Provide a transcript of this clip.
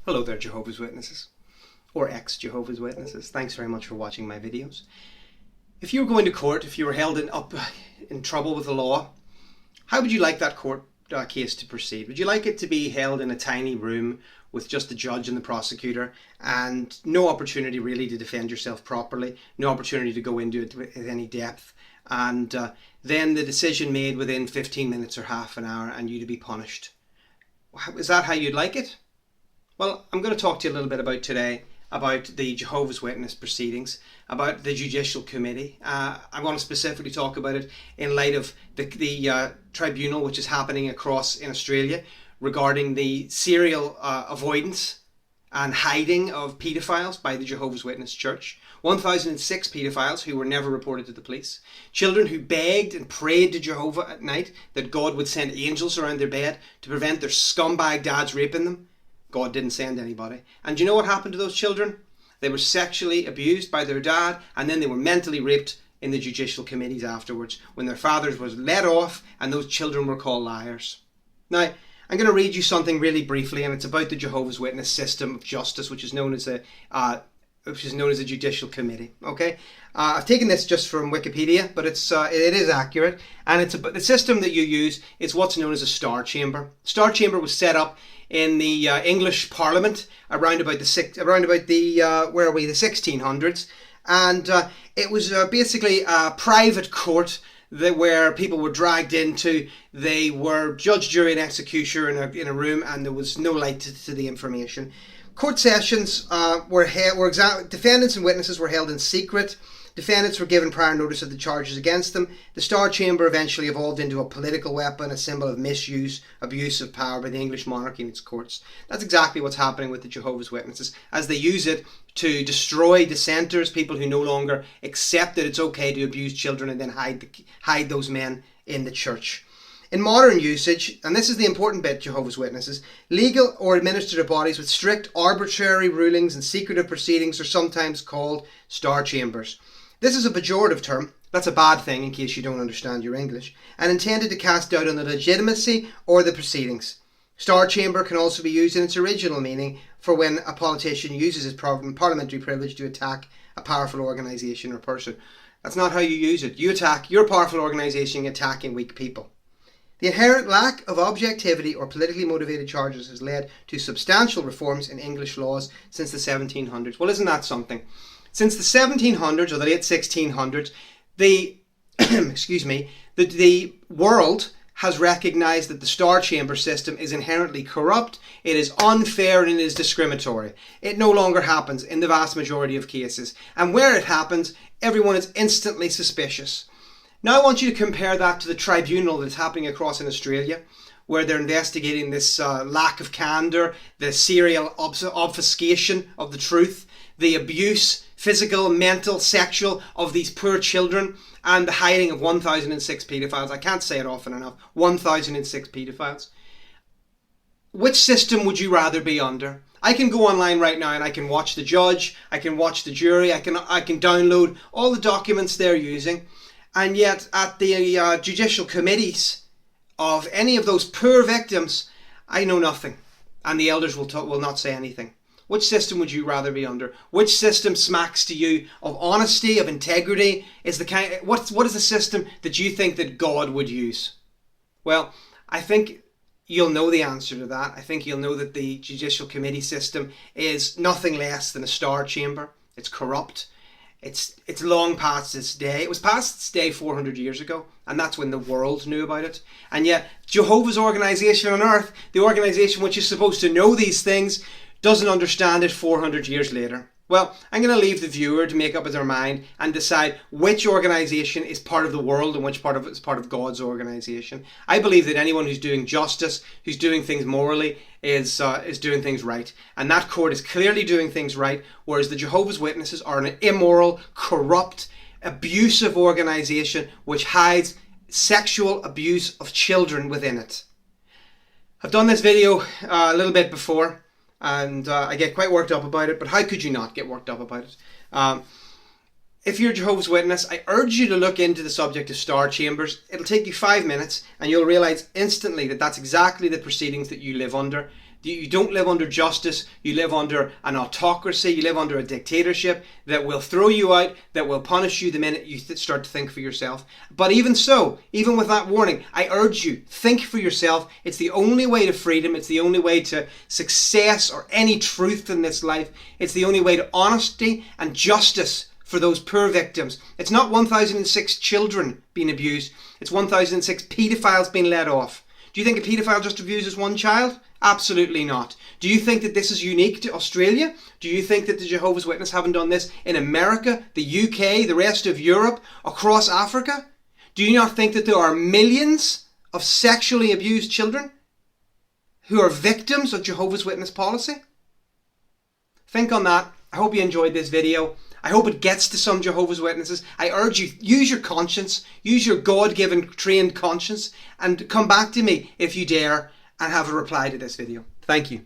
Hello there, Jehovah's Witnesses, or ex-Jehovah's Witnesses. Thanks very much for watching my videos. If you were going to court, if you were held in trouble with the law, how would you like that court case to proceed? Would you like it to be held in a tiny room with just the judge and the prosecutor and no opportunity really to defend yourself properly, no opportunity to go into it with any depth, and then the decision made within 15 minutes or half an hour and you to be punished? Is that how you'd like it? Well, I'm going to talk to you a little bit about today about the Jehovah's Witness proceedings, about the Judicial Committee. I want to specifically talk about it in light of the tribunal which is happening across in Australia regarding the serial avoidance and hiding of paedophiles by the Jehovah's Witness Church. 1,006 paedophiles who were never reported to the police. Children who begged and prayed to Jehovah at night that God would send angels around their bed to prevent their scumbag dads raping them. God didn't send anybody. And do you know what happened to those children? They were sexually abused by their dad, and then they were mentally raped in the judicial committees afterwards when their fathers was let off and those children were called liars. Now, I'm going to read you something really briefly, and it's about the Jehovah's Witness system of justice, which is known as a judicial committee. Okay, I've taken this just from Wikipedia, but it is accurate, and the system that you use is what's known as a star chamber. Star chamber was set up in the English Parliament around about the 1600s, and it was basically a private court where people were dragged into. They were judge, jury, and executioner in a room, and there was no light to the information. Court sessions defendants and witnesses were held in secret. Defendants were given prior notice of the charges against them. The Star Chamber eventually evolved into a political weapon, a symbol of misuse, abuse of power by the English monarchy and its courts. That's exactly what's happening with the Jehovah's Witnesses, as they use it to destroy dissenters, people who no longer accept that it's okay to abuse children and then hide those men in the church. In modern usage, and this is the important bit, Jehovah's Witnesses, legal or administrative bodies with strict arbitrary rulings and secretive proceedings are sometimes called star chambers. This is a pejorative term, that's a bad thing in case you don't understand your English, and intended to cast doubt on the legitimacy or the proceedings. Star chamber can also be used in its original meaning for when a politician uses his parliamentary privilege to attack a powerful organisation or person. That's not how you use it. You attack your powerful organisation attacking weak people. The inherent lack of objectivity or politically motivated charges has led to substantial reforms in English laws since the 1700s. Well, isn't that something? Since the 1700s or the late 1600s, the world has recognised that the star chamber system is inherently corrupt, it is unfair, and it is discriminatory. It no longer happens in the vast majority of cases. And where it happens, everyone is instantly suspicious. Now I want you to compare that to the tribunal that's happening across in Australia, where they're investigating this lack of candour, the serial obfuscation of the truth, the abuse, physical, mental, sexual, of these poor children, and the hiding of 1,006 paedophiles. I can't say it often enough. 1,006 paedophiles. Which system would you rather be under? I can go online right now and I can watch the judge, I can watch the jury, I can download all the documents they're using. And yet at the judicial committees of any of those poor victims, I know nothing. And the elders will not say anything. Which system would you rather be under? Which system smacks to you of honesty, of integrity? What is the system that you think that God would use? Well, I think you'll know the answer to that. I think you'll know that the judicial committee system is nothing less than a star chamber. It's corrupt. It's long past its day. It was past its day 400 years ago, and that's when the world knew about it. And yet, Jehovah's organisation on earth, the organisation which is supposed to know these things, doesn't understand it 400 years later. Well, I'm going to leave the viewer to make up their mind and decide which organisation is part of the world and which part of it is part of God's organisation. I believe that anyone who's doing justice, who's doing things morally, is doing things right. And that court is clearly doing things right, whereas the Jehovah's Witnesses are an immoral, corrupt, abusive organisation which hides sexual abuse of children within it. I've done this video a little bit before, and I get quite worked up about it, but how could you not get worked up about it? If you're a Jehovah's Witness, I urge you to look into the subject of star chambers. It'll take you 5 minutes and you'll realise instantly that that's exactly the proceedings that you live under. You don't live under justice. You live under an autocracy. You live under a dictatorship that will throw you out, that will punish you the minute you start to think for yourself. But even so, even with that warning, I urge you, think for yourself. It's the only way to freedom. It's the only way to success or any truth in this life. It's the only way to honesty and justice for those poor victims. It's not 1,006 children being abused. It's 1,006 paedophiles being let off. Do you think a paedophile just abuses one child? Absolutely not. Do you think that this is unique to Australia? Do you think that the Jehovah's Witnesses haven't done this in America, the UK, the rest of Europe, across Africa? Do you not think that there are millions of sexually abused children who are victims of Jehovah's Witness policy? Think on that. I hope you enjoyed this video. I hope it gets to some Jehovah's Witnesses. I urge you, use your conscience, use your God-given trained conscience, and come back to me if you dare and have a reply to this video. Thank you.